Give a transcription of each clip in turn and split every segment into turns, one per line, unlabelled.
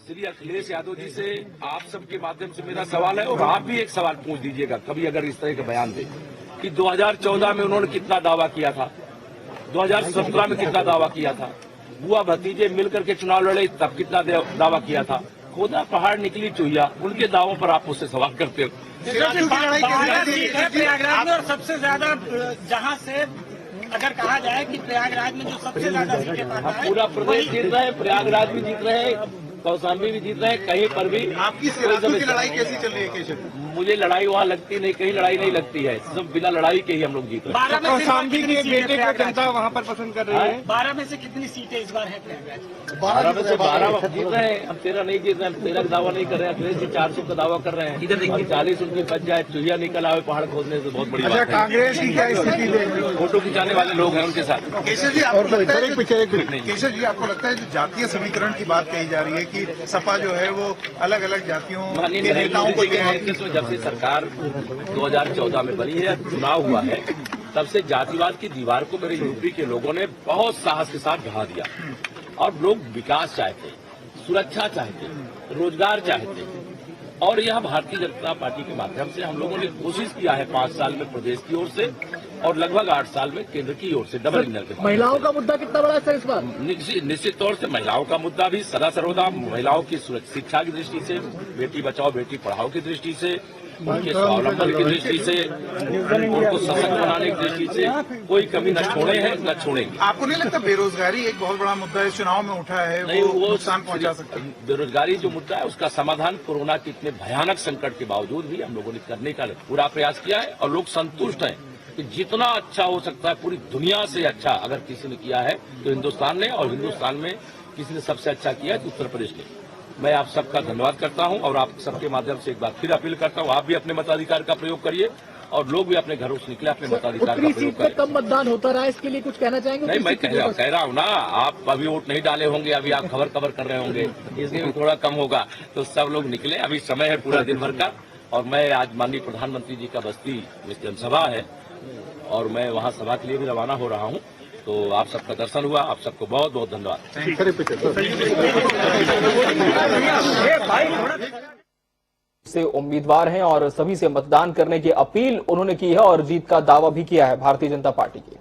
श्री अखिलेश यादव जी से आप सबके माध्यम से मेरा सवाल है, और आप भी एक सवाल पूछ दीजिएगा कभी अगर इस तरह का बयान दे कि 2014 में उन्होंने कितना दावा किया था, 2017 में कितना दावा किया था, बुआ भतीजे मिलकर के चुनाव लड़े तब कितना दावा किया था। खोदा पहाड़ निकली चुहिया, उनके दावों पर आप मुझसे सवाल करते हो।
प्रयागराज में और सबसे ज्यादा जहां से अगर कहा जाए कि प्रयागराज में जो सबसे ज्यादा सीटें पाता है,
पूरा प्रदेश जीत रहे हैं, प्रयागराज भी जीत रहे हैं, कौशाम्बी भी जीत रहे हैं, कहीं पर भी।
आपकी सियासत की लड़ाई कैसी चल रही है केशव?
मुझे लड़ाई वहाँ लगती नहीं, कहीं लड़ाई नहीं लगती है, सब बिना लड़ाई के ही हम लोग जीत रहे हैं।
कौशाम्बी के बेटे को जनता
वहाँ पर पसंद कर रही है।
12 में से कितनी सीटें इस बार है प्रयागराज?
12 में से 12 जीत रहे हैं, हम 13 नहीं जीत रहे हैं, 13 का दावा नहीं कर रहे हैं। अखिलेश जी 400 का दावा कर रहे हैं, इधर देखिए 40 उनकी बच जाए, चुहिया निकल आवे पहाड़ खोदने से, बहुत बड़ी बात है।
कांग्रेस की क्या स्थिति है?
फोटो खिंचाने वाले लोग हैं उनके साथ।
केशव जी आपको लगता है केशव जी आपको लगता है जो जातीय समीकरण की बात कही जा रही है कि सपा जो है वो अलग अलग जातियों के नेताओं को
जब से सरकार 2014 में बनी है, चुनाव हुआ है, तब से जातिवाद की दीवार को मेरे यूपी के लोगों ने बहुत साहस के साथ ढहा दिया, और लोग विकास चाहते, सुरक्षा चाहते, रोजगार चाहते, और यह भारतीय जनता पार्टी के माध्यम से हम लोगों ने कोशिश किया है 5 साल में प्रदेश की ओर से और लगभग 8 साल में केंद्र की ओर से डबल इंजन के।
महिलाओं का मुद्दा कितना बड़ा है सर इस बार?
निश्चित तौर से महिलाओं का मुद्दा भी सदा सर्वदा, महिलाओं की शिक्षा की दृष्टि से, बेटी बचाओ बेटी पढ़ाओ की दृष्टि से, उनके स्वावलंबन की दृष्टि से, उनको सशक्त बनाने की दृष्टि से कोई कमी न छोड़े हैं न छोड़ेंगे।
आपको नहीं लगता बेरोजगारी एक बहुत बड़ा मुद्दा इस चुनाव में उठा है,
नहीं, वो
नुकसान पहुंचा सकता है?
बेरोजगारी जो मुद्दा है उसका समाधान कोरोना के इतने भयानक संकट के बावजूद भी हम लोगों ने करने का पूरा प्रयास किया है, और लोग संतुष्ट हैं कि जितना अच्छा हो सकता है पूरी दुनिया से अच्छा अगर किसी ने किया है तो हिंदुस्तान ने, और हिंदुस्तान में किसी ने सबसे अच्छा किया है तो उत्तर प्रदेश ने। मैं आप सबका धन्यवाद करता हूं, और आप सबके माध्यम से एक बार फिर अपील करता हूं, आप भी अपने मताधिकार का प्रयोग करिए, और लोग भी अपने घरों से निकले अपने मताधिकार का प्रयोग करें।
कम मतदान होता रहा है, इसके लिए कुछ कहना चाहेंगे?
नहीं, मैं कह रहा हूं ना, आप अभी वोट नहीं डाले होंगे, अभी आप खबर कर रहे होंगे, इसलिए थोड़ा कम होगा, तो सब लोग निकले, अभी समय है पूरा दिन भर का। और मैं आज माननीय प्रधानमंत्री जी का बस्ती में जनसभा है, और मैं वहां सभा के लिए भी रवाना हो रहा हूं, तो आप सबका दर्शन हुआ, आप सबको बहुत बहुत धन्यवाद।
से उम्मीदवार हैं और सभी से मतदान करने की अपील उन्होंने की है, और जीत का दावा भी किया है भारतीय जनता पार्टी की।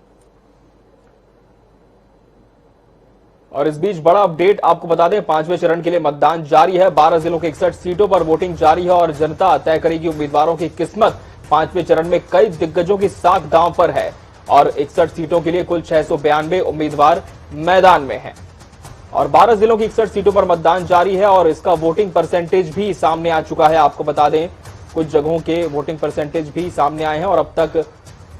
और इस बीच बड़ा अपडेट आपको बता दें, 5वें चरण के लिए मतदान जारी है। 12 जिलों के 61 सीटों पर वोटिंग जारी है, और जनता तय करेगी उम्मीदवारों की किस्मत। 5वें चरण में कई दिग्गजों की साख दांव पर है, और 61 सीटों के लिए कुल 692 उम्मीदवार मैदान में हैं। और 12 जिलों की 61 सीटों पर मतदान जारी है, और इसका वोटिंग परसेंटेज भी सामने आ चुका है। आपको बता दें, कुछ जगहों के वोटिंग परसेंटेज भी सामने आए हैं, और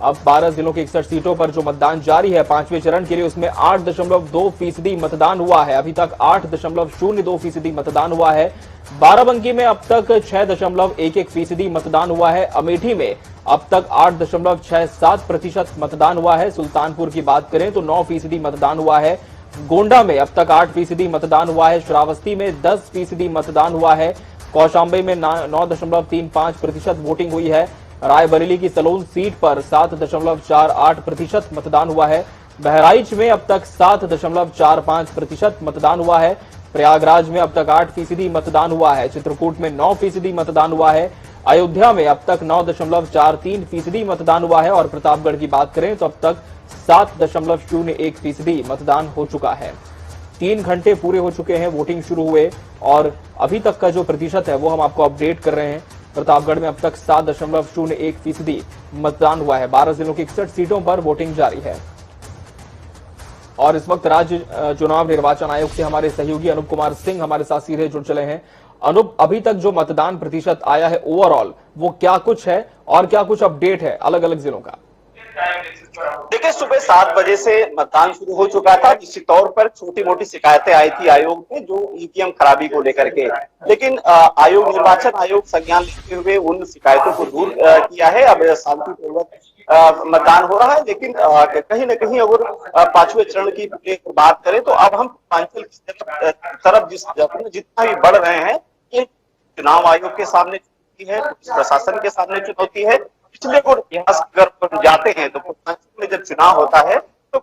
अब 12 जिलों की 61 सीटों पर जो मतदान जारी है 5वें चरण के लिए, उसमें 8.2% मतदान हुआ है। अभी तक 8.02% मतदान हुआ है। बाराबंकी में अब तक 6.11% मतदान हुआ है। अमेठी में अब तक 8.67% मतदान हुआ है। सुल्तानपुर की बात करें तो 9% मतदान हुआ है। गोंडा में अब तक 8% मतदान हुआ है। श्रावस्ती में 10% मतदान हुआ है। कौशाम्बी में 9.35% वोटिंग हुई है। रायबरेली की सलोन सीट पर 7.48% मतदान हुआ है। बहराइच में अब तक 7.45% मतदान हुआ है। प्रयागराज में अब तक 8% मतदान हुआ है। चित्रकूट में 9% मतदान हुआ है। अयोध्या में अब तक 9.43% मतदान हुआ है, और प्रतापगढ़ की बात करें तो अब तक 7.01% मतदान हो चुका है। 3 घंटे पूरे हो चुके हैं वोटिंग शुरू हुए, और अभी तक का जो प्रतिशत है वो हम आपको अपडेट कर रहे हैं। प्रतापगढ़ में अब तक 7.01% मतदान हुआ है। 12 जिलों की 61 सीटों पर वोटिंग जारी है। और इस वक्त राज्य चुनाव निर्वाचन आयोग से हमारे सहयोगी अनूप कुमार सिंह हमारे साथ सीधे जुड़ चले हैं। अनूप, अभी तक जो मतदान प्रतिशत आया है ओवरऑल, वो क्या कुछ है और क्या कुछ अपडेट है अलग अलग जिलों का?
देखिए, सुबह 7 बजे से मतदान शुरू हो चुका था। निश्चित तौर पर छोटी मोटी शिकायतें आई थी आयोग में, जो ईवीएम खराबी को लेकर के, लेकिन निर्वाचन आयोग संज्ञान लेते हुए उन शिकायतों को दूर किया है। अब शांतिपूर्वक मतदान हो रहा है। लेकिन कहीं न कहीं अगर 5वें चरण की बात करें तो अब हम पूर्वांचल की तरफ जितना भी बढ़ रहे हैं, ये चुनाव आयोग के सामने चुनौती है, प्रशासन के सामने चुनौती है। पिछले को इतिहास अगर जाते हैं तो पूर्वांचल में जब चुनाव होता है तो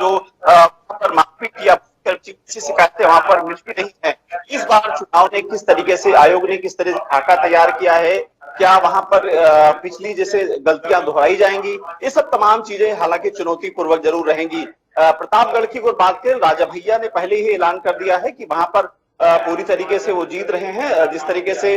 जो पर मारपीट या शिकायतें वहां पर मिलती नहीं है। इस बार चुनाव ने किस तरीके से, आयोग ने किस तरह से खाका तैयार किया है, क्या वहां पर पिछली जैसे गलतियां दोहराई जाएंगी, ये सब तमाम चीजें हालांकि चुनौती पूर्वक जरूर रहेंगी। प्रतापगढ़ की अगर बात करें, राजा भैया ने पहले ही ऐलान कर दिया है कि वहां पर पूरी तरीके से वो जीत रहे हैं। जिस तरीके से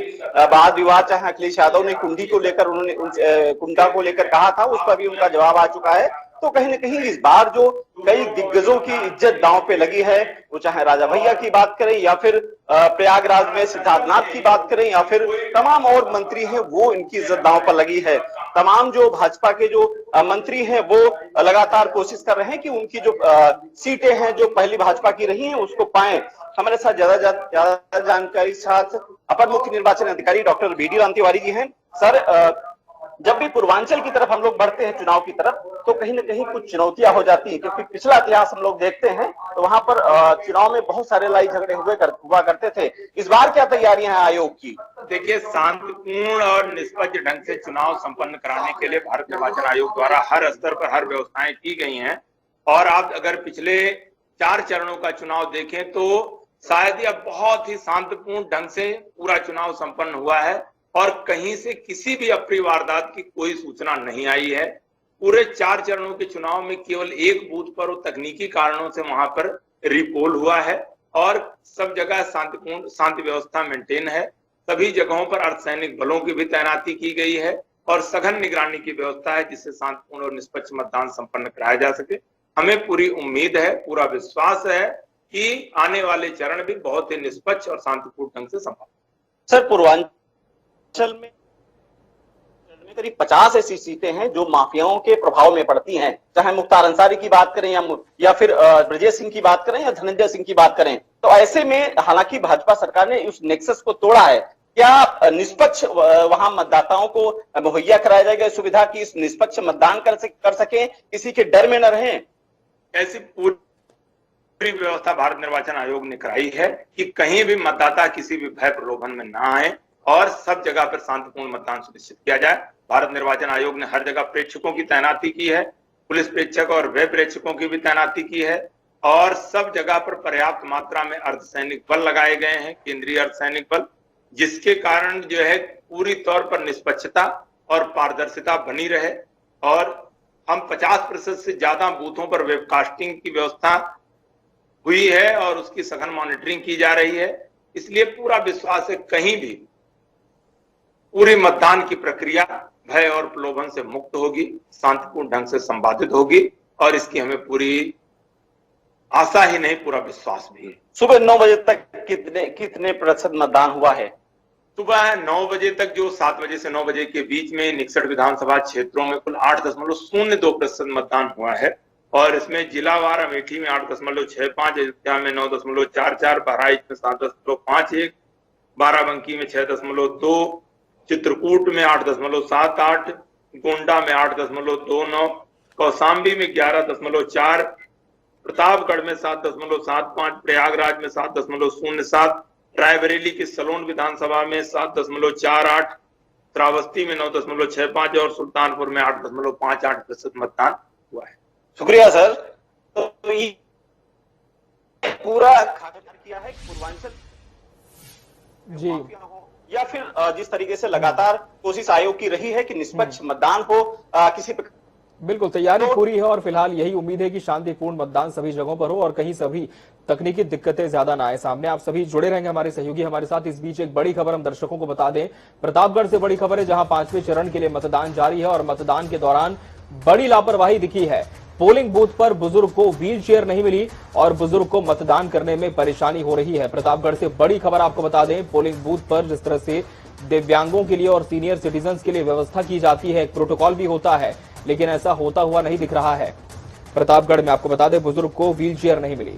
वाद विवाद चाहे अखिलेश यादव ने कुंडी को लेकर, उन्होंने कुंडा को लेकर कहा था, उस पर भी उनका जवाब आ चुका है। तो कहीं न कहीं इस बार जो कई दिग्गजों की इज्जत दांव पे लगी है, वो चाहे राजा भैया की बात करें या फिर प्रयागराज में सिद्धार्थनाथ की बात करें या फिर तमाम और मंत्री हैं, वो इनकी इज्जत दांव पर लगी है। तमाम जो भाजपा के जो मंत्री हैं वो लगातार कोशिश कर रहे हैं कि उनकी जो सीटें हैं जो पहली भाजपा की रही हैं उसको पाएं। हमारे साथ ज्यादा जानकारी साथ अपर मुख्य निर्वाचन अधिकारी डॉक्टर बीडी राम तिवारी जी हैं। सर, जब भी पूर्वांचल की तरफ हम लोग बढ़ते हैं चुनाव की तरफ, तो कहीं न कहीं कुछ चुनौतियां हो जाती है, क्योंकि पिछला इतिहास हम लोग देखते हैं तो वहां पर चुनाव में बहुत सारे लड़ाई झगड़े हुआ करते थे। इस बार क्या तैयारियां हैं आयोग की?
देखिए, शांतिपूर्ण और निष्पक्ष ढंग से चुनाव संपन्न कराने के लिए भारत निर्वाचन आयोग द्वारा हर स्तर पर हर व्यवस्थाएं की गई हैं। और आप अगर पिछले 4 चरणों का चुनाव देखें तो शायद यह बहुत ही शांतिपूर्ण ढंग से पूरा चुनाव संपन्न हुआ है और कहीं से किसी भी अप्रिय वारदात की कोई सूचना नहीं आई है। पूरे 4 चरणों के चुनाव में केवल एक बूथ पर वो तकनीकी कारणों से वहां पर रिपोल हुआ है और सब जगह शांतिपूर्ण शांति व्यवस्था मेंटेन है। सभी जगहों पर अर्धसैनिक बलों की भी तैनाती की गई है और सघन निगरानी की व्यवस्था है, जिससे शांतिपूर्ण और निष्पक्ष मतदान संपन्न कराया जा सके। हमें पूरी उम्मीद है, पूरा विश्वास है कि आने वाले चरण भी बहुत ही निष्पक्ष और शांतिपूर्ण ढंग से संपन्न।
सर, पूर्वांचल में करीब 50 ऐसी सीटें हैं जो माफियाओं के प्रभाव में पड़ती हैं, चाहे मुख्तार अंसारी की बात करें या फिर ब्रजेश सिंह की बात करें या धनंजय सिंह की बात करें। तो ऐसे में हालांकि भाजपा सरकार ने उस नेक्सस को तोड़ा है। क्या निष्पक्ष वहां मतदाताओं को मुहैया कराया जाएगा सुविधा की इस निष्पक्ष मतदान कर सके, किसी के डर में न रहें?
ऐसी पूरी व्यवस्था भारत निर्वाचन आयोग ने कराई है कि कहीं भी मतदाता किसी भी भय प्रलोभन में ना आए और सब जगह पर शांतिपूर्ण मतदान सुनिश्चित किया जाए। भारत निर्वाचन आयोग ने हर जगह प्रेक्षकों की तैनाती की है, पुलिस प्रेक्षक और व्यय प्रेक्षकों की भी तैनाती की है और सब जगह पर पर्याप्त मात्रा में अर्धसैनिक बल लगाए गए हैं, केंद्रीय अर्धसैनिक बल, जिसके कारण जो है पूरी तौर पर निष्पक्षता और पारदर्शिता बनी रहे। और हम 50% से ज्यादा बूथों पर वेबकास्टिंग की व्यवस्था हुई है और उसकी सघन मॉनिटरिंग की जा रही है। इसलिए पूरा विश्वास है कहीं भी पूरी मतदान की प्रक्रिया भय और प्रलोभन से मुक्त होगी, शांतिपूर्ण ढंग से संपादित होगी और इसकी हमें पूरी आशा ही नहीं, पूरा विश्वास भी है।
सुबह 9 बजे तक कितने प्रतिशत मतदान हुआ है?
सुबह 9 बजे तक, जो 7 बजे से 9 बजे के बीच में 61 विधानसभा क्षेत्रों में कुल 8.02% मतदान हुआ है और इसमें जिलावार अमेठी में 8.65, अयोध्या में 9.44, बहराइच में 7.51, बाराबंकी में 6.2, चित्रकूट में 8.78, गोंडा में 8.29, कौशाम्बी में 11.4, प्रतापगढ़ में 7.75, प्रयागराज में 7.07, रायबरेली की सलोन विधानसभा में 7.48, श्रावस्ती में 9.65 और सुल्तानपुर में 8.58% मतदान हुआ है।
शुक्रिया सर। तो ये पूरा खाका किया है पूर्वांचल
जी,
या फिर जिस तरीके से लगातार कोशिश आयोग की रही है कि निष्पक्ष मतदान हो, किसी
बिल्कुल तैयारी पूरी है और फिलहाल यही उम्मीद है कि शांतिपूर्ण मतदान सभी जगहों पर हो और कहीं सभी तकनीकी दिक्कतें ज्यादा ना आए सामने। आप सभी जुड़े रहेंगे हमारे सहयोगी हमारे साथ। इस बीच एक बड़ी खबर हम दर्शकों को बता दें, प्रतापगढ़ से बड़ी खबर है, जहां 5वें चरण के लिए मतदान जारी है और मतदान के दौरान बड़ी लापरवाही दिखी है। पोलिंग बूथ पर बुजुर्ग को व्हील चेयर नहीं मिली और बुजुर्ग को मतदान करने में परेशानी हो रही है। प्रतापगढ़ से बड़ी खबर आपको बता दें, पोलिंग बूथ पर जिस तरह से दिव्यांगों के लिए और सीनियर सिटीजन के लिए व्यवस्था की जाती है, एक प्रोटोकॉल भी होता है, लेकिन ऐसा होता हुआ नहीं दिख रहा है। प्रतापगढ़ में आपको बता दें, बुजुर्ग को व्हील चेयर नहीं मिली।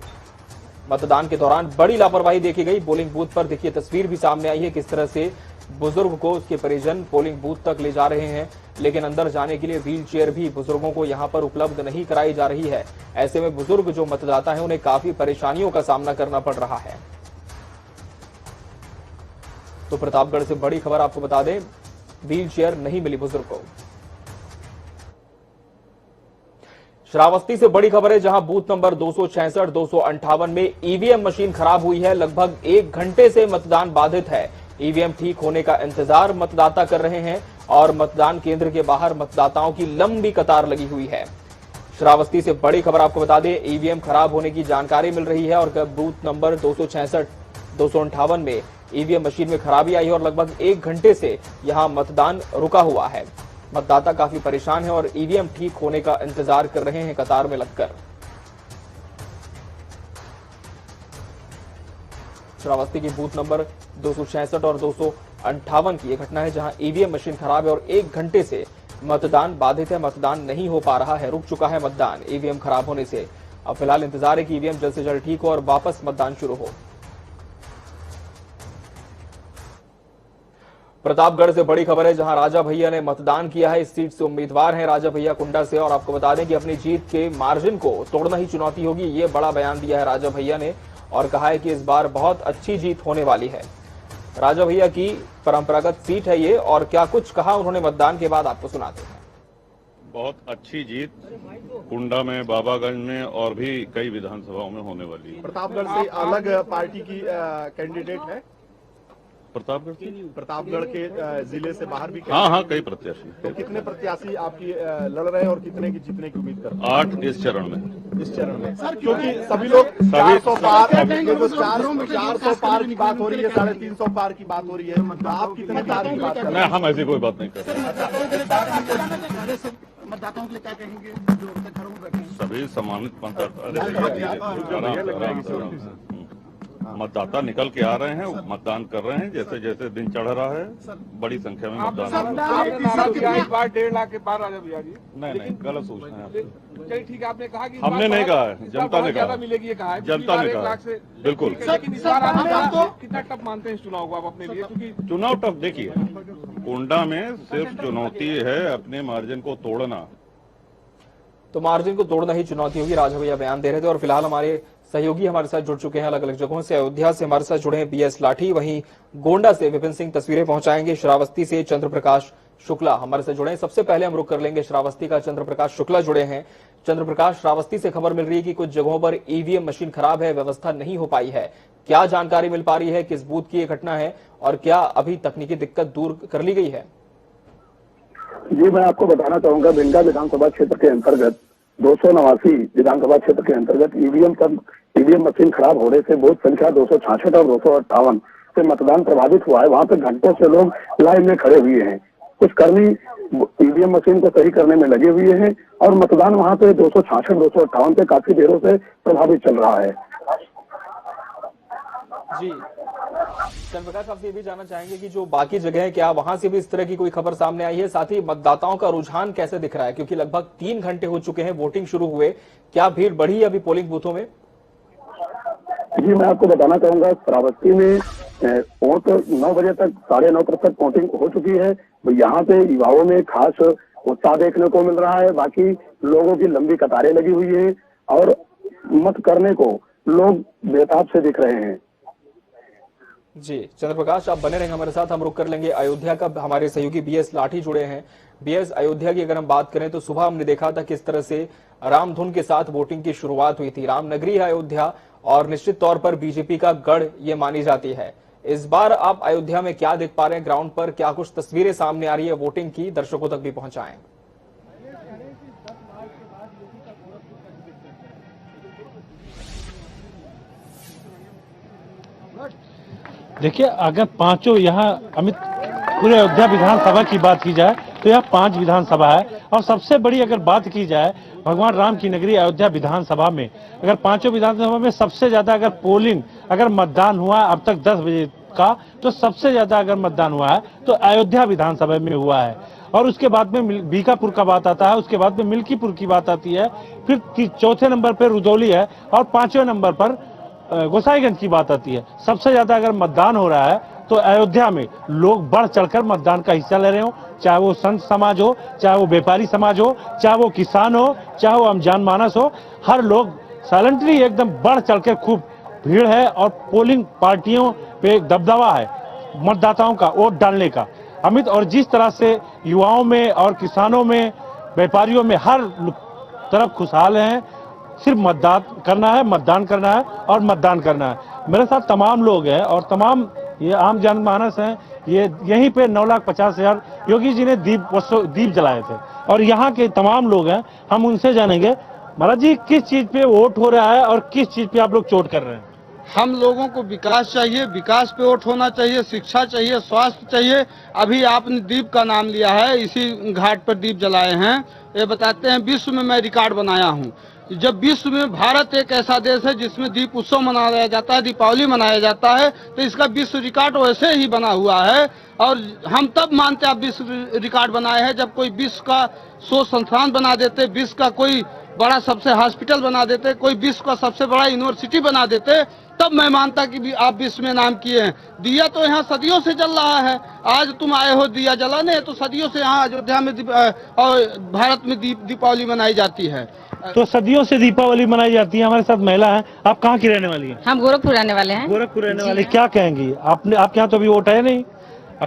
मतदान के दौरान बड़ी लापरवाही देखी गई। पोलिंग बूथ पर देखिए तस्वीर भी सामने आई है, किस तरह से बुजुर्ग को उसके परिजन पोलिंग बूथ तक ले जा रहे हैं, लेकिन अंदर जाने के लिए व्हील चेयर भी बुजुर्गों को यहां पर उपलब्ध नहीं कराई जा रही है। ऐसे में बुजुर्ग जो मतदाता है उन्हें काफी परेशानियों का सामना करना पड़ रहा है। तो प्रतापगढ़ से बड़ी खबर आपको बता दें, व्हील चेयर नहीं मिली बुजुर्ग को। श्रावस्ती से बड़ी खबर है, जहां बूथ नंबर 266, 258 में ईवीएम मशीन खराब हुई है। लगभग 1 घंटे से मतदान बाधित है। ईवीएम ठीक होने का इंतजार मतदाता कर रहे हैं और मतदान केंद्र के बाहर मतदाताओं की लंबी कतार लगी हुई है। श्रावस्ती से बड़ी खबर आपको बता दें, ईवीएम खराब होने की जानकारी मिल रही है और बूथ नंबर 266, 258 में ईवीएम मशीन में खराबी आई है और लगभग 1 घंटे से यहां मतदान रुका हुआ है। मतदाता काफी परेशान है और ईवीएम ठीक होने का इंतजार कर रहे हैं कतार में लगकर। श्रावस्ती की बूथ नंबर 266 और 258 की यह घटना है, जहां ईवीएम मशीन खराब है और 1 घंटे से मतदान बाधित है। मतदान नहीं हो पा रहा है, रुक चुका है मतदान ईवीएम खराब होने से। अब फिलहाल इंतजार है कि ईवीएम जल्द से जल्द ठीक हो और वापस मतदान शुरू हो। प्रतापगढ़ से बड़ी खबर है, जहां राजा भैया ने मतदान किया है। इस सीट से उम्मीदवार हैं राजा भैया कुंडा से और आपको बता दें कि अपनी जीत के मार्जिन को तोड़ना ही चुनौती होगी। ये बड़ा बयान दिया है राजा भैया ने और कहा है कि इस बार बहुत अच्छी जीत होने वाली है। राजा भैया की परंपरागत सीट है ये, और क्या कुछ कहा उन्होंने मतदान के बाद आपको सुनाते हैं।
बहुत अच्छी जीत कुंडा में, बाबागंज में और भी कई विधानसभाओं में होने वाली है।
प्रतापगढ़ से अलग पार्टी की कैंडिडेट है। प्रतापगढ़ के जिले से बाहर भी
हाँ, कई प्रत्याशी।
तो कितने प्रत्याशी आपकी लड़ रहे हैं और कितने की जीतने की उम्मीद कर रहे हैं?
8 इस चरण में।
इस चरण में क्योंकि सभी लोग 400 पार, 400 पार की बात हो रही है, 350 पार की बात हो रही है। आप कितने पार की बात कर रहे हैं?
हम ऐसी कोई बात नहीं कर रहे।
मतदाताओं के लिए क्या कहेंगे जो घरों में बैठे?
सभी सम्मानित मतदाता निकल के आ रहे हैं, मतदान कर रहे हैं। जैसे जैसे दिन चढ़ रहा है, बड़ी संख्या में मतदान हो रहा है।
1.5 लाख के पार राजा भैया जी।
नहीं, गलत सोचना है।
चलिए ठीक है, आपने कहा कि
हमने नहीं कहा है, जनता ने कहा।
मिलेगी ये कहा है,
जनता ने कहा, बिल्कुल।
लेकिन इस बार आप कितना टफ मानते हैं इस चुनाव को आप अपने लिए? क्योंकि
चुनाव टफ, देखिए कुंडा में सिर्फ चुनौती है अपने मार्जिन को तोड़ना।
तो मार्जिन को तोड़ना ही चुनौती होगी, राजा भैया बयान दे रहे थे। और फिलहाल हमारे सहयोगी हमारे साथ जुड़ चुके हैं अलग अलग जगहों से। अयोध्या से हमारे साथ जुड़े हैं बीएस लाठी, वहीं गोंडा से विपिन सिंह तस्वीरें पहुंचाएंगे। श्रावस्ती से चंद्र प्रकाश शुक्ला हमारे साथ जुड़े हैं। सबसे पहले हम रुक कर लेंगे श्रावस्ती का, चंद्र प्रकाश शुक्ला जुड़े हैं। चंद्र प्रकाश, श्रावस्ती से खबर मिल रही है कि कुछ जगहों पर ईवीएम मशीन खराब है, व्यवस्था नहीं हो पाई है। क्या जानकारी मिल पा रही है, किस बूथ की ये घटना है और क्या अभी तकनीकी दिक्कत दूर कर ली गई है?
जी, मैं आपको बताना चाहूंगा, बिंडा विधानसभा क्षेत्र के अंतर्गत 289 विधानसभा क्षेत्र के अंतर्गत ईवीएम मशीन खराब होने से बूथ संख्या 266 और 258 से मतदान प्रभावित हुआ है। वहां पे घंटों से लोग लाइन में खड़े हुए हैं। कुछ कर्मी ईवीएम मशीन को सही करने में लगे हुए हैं और मतदान वहां पे 266, 258 पे काफी देरों से प्रभावित चल रहा है।
जी चंद्रप्रकाश, आपसे ये भी जानना चाहेंगे कि जो बाकी जगह है, क्या वहां से भी इस तरह की कोई खबर सामने आई है? साथ ही मतदाताओं का रुझान कैसे दिख रहा है, क्योंकि लगभग 3 घंटे हो चुके हैं वोटिंग शुरू हुए। क्या भीड़ बढ़ी है अभी पोलिंग बूथों में?
जी, मैं आपको बताना चाहूंगा, श्रावस्ती में 9 बजे तक 9.5% वोटिंग हो चुकी है। यहाँ पे युवाओं में खास उत्साह देखने को मिल रहा है। बाकी लोगों की लंबी कतारें लगी हुई है और मत करने को लोग बेताब से दिख रहे हैं।
जी चंद्रप्रकाश, आप बने रहेंगे हमारे साथ। हम रुक कर लेंगे अयोध्या का, हमारे सहयोगी बीएस लाठी जुड़े हैं। बीएस, अयोध्या की अगर हम बात करें तो सुबह हमने देखा था किस तरह से रामधुन के साथ वोटिंग की शुरुआत हुई थी। रामनगरी है अयोध्या और निश्चित तौर पर बीजेपी का गढ़ ये मानी जाती है। इस बार आप अयोध्या में क्या देख पा रहे हैं ग्राउंड पर? क्या कुछ तस्वीरें सामने आ रही है वोटिंग की, दर्शकों तक भी पहुंचाएं।
देखिए, अगर पांचों यहाँ अमित पूरे अयोध्या विधानसभा की बात की जाए तो यह 5 विधानसभा है और सबसे बड़ी अगर बात की जाए भगवान राम की नगरी अयोध्या विधानसभा में, अगर पांचों विधानसभा में सबसे ज्यादा अगर पोलिंग अगर मतदान हुआ अब तक 10 बजे का, तो सबसे ज्यादा अगर मतदान हुआ है तो अयोध्या विधानसभा में हुआ है। और उसके बाद में बीकापुर का बात आता है, उसके बाद में मिल्कीपुर की बात आती है, फिर चौथे नंबर पर रुदौली है और 5वें नंबर पर गोसाईगंज की बात आती है। सबसे ज्यादा अगर मतदान हो रहा है तो अयोध्या में लोग बढ़ चढ़कर मतदान का हिस्सा ले रहे हो, चाहे वो संत समाज हो, चाहे वो व्यापारी समाज हो, चाहे वो किसान हो, चाहे वो आम जनमानस हो, हर लोग साइलेंटली एकदम बढ़ चढ़कर खूब भीड़ है और पोलिंग पार्टियों पे एक दबदबा है मतदाताओं का वोट डालने का, अमित। और जिस तरह से युवाओं में और किसानों में, व्यापारियों में, हर तरफ खुशहाल हैं। सिर्फ मतदान करना है, मतदान करना है और मतदान करना है। मेरे साथ तमाम लोग हैं और तमाम ये आम जनमानस हैं। ये यहीं पे 9,50,000 योगी जी ने दीप जलाए थे और यहाँ के तमाम लोग हैं। हम उनसे जानेंगे, महाराज जी किस चीज पे वोट हो रहा है और किस चीज पे आप लोग चोट कर रहे हैं?
हम लोगों को विकास चाहिए, विकास पे वोट होना चाहिए, शिक्षा चाहिए, स्वास्थ्य चाहिए। अभी आपने दीप का नाम लिया है, इसी घाट पर दीप जलाए हैं। ये बताते हैं विश्व में मैं रिकॉर्ड बनाया हूँ। जब विश्व में भारत एक ऐसा देश है जिसमें दीप उत्सव मनाया जाता है, दीपावली मनाया जाता है, तो इसका विश्व रिकॉर्ड वैसे ही बना हुआ है। और हम तब मानते हैं आप विश्व रिकॉर्ड बनाए हैं जब कोई विश्व का शोध संस्थान बना देते, विश्व का कोई बड़ा सबसे हॉस्पिटल बना देते, कोई विश्व का सबसे बड़ा यूनिवर्सिटी बना देते, तब मैं मानता कि आप विश्व में नाम किए हैं। दिया तो यहाँ सदियों से जल रहा है। आज तुम आए हो दिया जलाने, तो सदियों से यहाँ अयोध्या में और भारत में दीपावली मनाई जाती है।
तो सदियों से दीपावली मनाई जाती है। हमारे साथ महिला है। आप कहाँ की रहने वाली हैं?
हम गोरखपुर रहने वाले हैं।
गोरखपुर रहने वाले, क्या कहेंगी? आपके यहाँ तो अभी वोट है नहीं?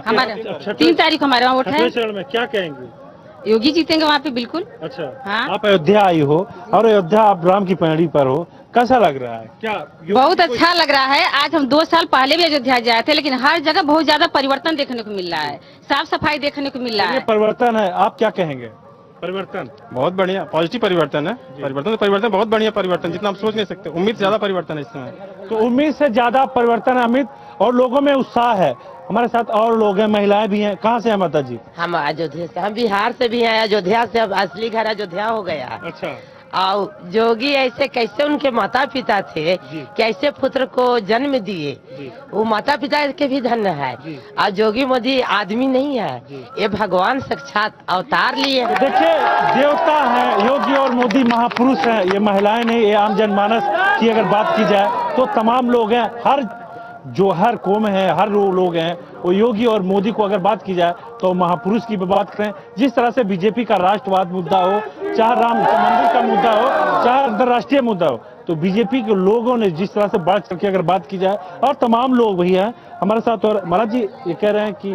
हमारे 3 तारीख हमारे वहाँ वोट है।
चरण में क्या कहेंगे?
योगी जीतेंगे वहाँ पे बिल्कुल।
अच्छा,
हाँ।
आप अयोध्या आई हो और अयोध्या आप राम की पैड़ी पर हो, कैसा लग रहा है? क्या
बहुत अच्छा लग रहा है। आज हम 2 साल पहले भी अयोध्या गए थे, लेकिन हर जगह बहुत ज्यादा परिवर्तन देखने को मिल रहा है, साफ सफाई देखने को मिल रहा है।
परिवर्तन है, आप क्या कहेंगे? परिवर्तन
बहुत बढ़िया, पॉजिटिव परिवर्तन है। परिवर्तन बहुत बढ़िया परिवर्तन, जितना आप सोच नहीं सकते। उम्मीद से ज्यादा परिवर्तन है इस समय।
तो उम्मीद से ज्यादा परिवर्तन है अमित, और लोगों में उत्साह है। हमारे साथ और लोग हैं, महिलाएं भी हैं। कहाँ से हैं माता जी?
हम अयोध्या से, हम बिहार से भी हैं। अयोध्या से, अब असली घर अयोध्या हो गया।
अच्छा।
और जोगी ऐसे कैसे उनके माता पिता थे, कैसे पुत्र को जन्म दिए, वो माता पिता के भी धन्य है। और जोगी मोदी आदमी नहीं है, ये भगवान साक्षात अवतार लिए।
देखिए, देवता है योगी और मोदी, महापुरुष है। ये महिलाएं नहीं, ये आम जनमानस की अगर बात की जाए तो तमाम लोग हैं। हर कौम है, हर लोग हैं, वो योगी और मोदी को अगर बात की जाए तो महापुरुष की बात करें। जिस तरह से बीजेपी का राष्ट्रवाद मुद्दा हो, चाहे राम मंदिर का मुद्दा हो, चाहे अंतर्राष्ट्रीय मुद्दा हो, तो बीजेपी के लोगों ने जिस तरह से बढ़ चढ़ के अगर बात की जाए, और तमाम लोग वही हैं हमारे साथ। और महाराज जी ये कह रहे हैं कि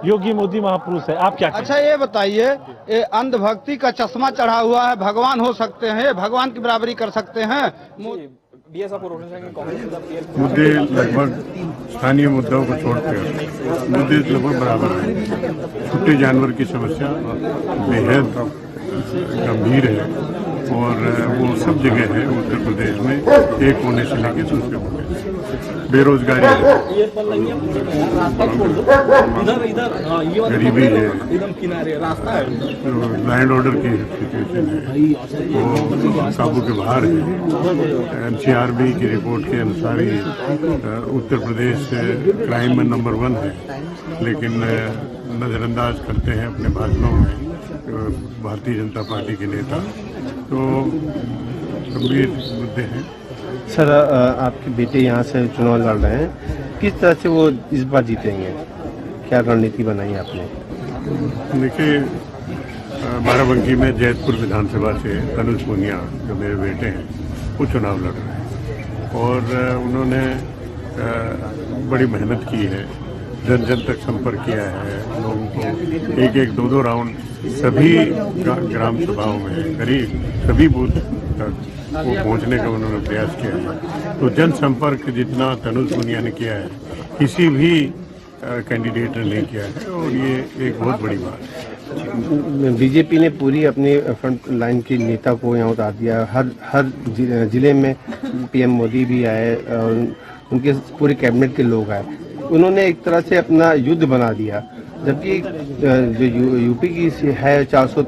योगी मोदी महापुरुष है, आप क्या कहें?
अच्छा ये बताइए, ये अंधभक्ति का चश्मा चढ़ा हुआ है, भगवान हो सकते हैं, भगवान की बराबरी कर सकते हैं।
मुद्दे लगभग स्थानीय मुद्दों को छोड़कर मुद्दे लगभग बराबर हैं। छुट्टे जानवर की समस्या बेहद गंभीर है और वो सब जगह है उत्तर प्रदेश में, एक कोने से लेकर दूसरे कोने। बेरोजगारी है, गरीबी है, लैंड ऑर्डर की सिचुएशन है, वो काबू के बाहर है। NCRB की रिपोर्ट के अनुसार ही उत्तर प्रदेश क्राइम में नंबर 1 है, लेकिन नजरअंदाज करते हैं अपने भाषणों में भारतीय जनता पार्टी के नेता। तो गंभीर मुद्दे हैं।
सर, आपके बेटे यहाँ से चुनाव लड़ रहे हैं, किस तरह से वो इस बार जीतेंगे? क्या रणनीति बनाई आपने?
देखिए, बाराबंकी में जैतपुर विधानसभा से तनुज पुनिया जो मेरे बेटे हैं वो चुनाव लड़ रहे हैं और उन्होंने बड़ी मेहनत की है, जन जन तक संपर्क किया है, लोगों को एक 2 राउंड सभी ग्राम सभाओं में, करीब सभी बूथ तक वो पहुंचने का उन्होंने प्रयास किया है। तो जनसंपर्क जितना तनुज पुनिया ने किया है, किसी भी कैंडिडेट ने नहीं किया है, और ये एक बहुत बड़ी बात है।
बीजेपी ने पूरी अपने फ्रंट लाइन के नेता को यहाँ उतार दिया। हर जिले में PM मोदी भी आए और उनके पूरे कैबिनेट के लोग आए। उन्होंने एक तरह से अपना युद्ध बना दिया, जबकि जो यूपी की है 400।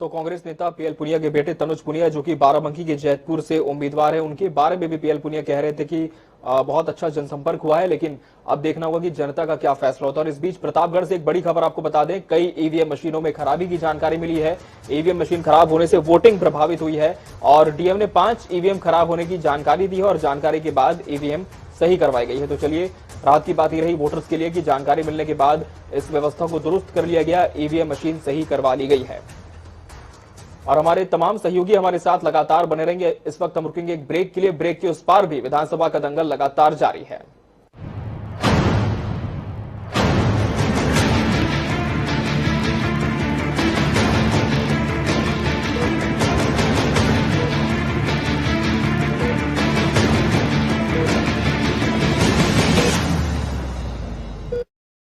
तो कांग्रेस नेता PL पुनिया के बेटे तनुज पुनिया, जो कि बाराबंकी के जैतपुर से उम्मीदवार है, उनके बारे में भी PL पुनिया कह रहे थे कि बहुत अच्छा जनसंपर्क हुआ है, लेकिन अब देखना होगा कि जनता का क्या फैसला होता है। और इस बीच प्रतापगढ़ से एक बड़ी खबर आपको बता दें, कई EVM मशीनों में खराबी की जानकारी मिली है। EVM मशीन खराब होने से वोटिंग प्रभावित हुई है और DM ने 5 EVM खराब होने की जानकारी दी है और जानकारी के बाद EVM सही करवाई गई है। तो चलिए, राहत की बात ये रही वोटर्स के लिए कि जानकारी मिलने के बाद इस व्यवस्था को दुरुस्त कर लिया गया, EVM मशीन सही करवा ली गई है। और हमारे तमाम सहयोगी हमारे साथ लगातार बने रहेंगे। इस वक्त हम रुकेंगे एक ब्रेक के लिए। ब्रेक के उस पार भी विधानसभा का दंगल लगातार जारी है।